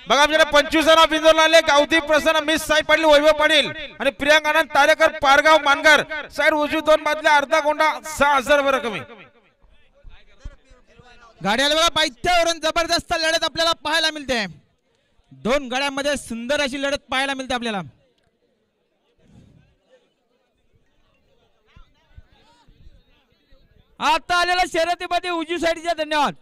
बघा आपल्याला 25 रन बिंदूला आले. गावठी प्रसन्न मिस साई पाटील वैभव पाटील आणि प्रियांका आनंद तारेकर पारगाव मानगर साईड उजवी 2 बादल्या अर्धा गोंडा 6000 रकमी. गाड्याला बघा पायथ्यावरून जबरदस्त लढत आपल्याला पाहायला मिळते. 2 गाड्यांमध्ये सुंदर अशी लढत पाहायला मिळते आपल्याला. आता आलेल्या शर्यतीमध्ये उजवी साईडच्या धन्यवाद.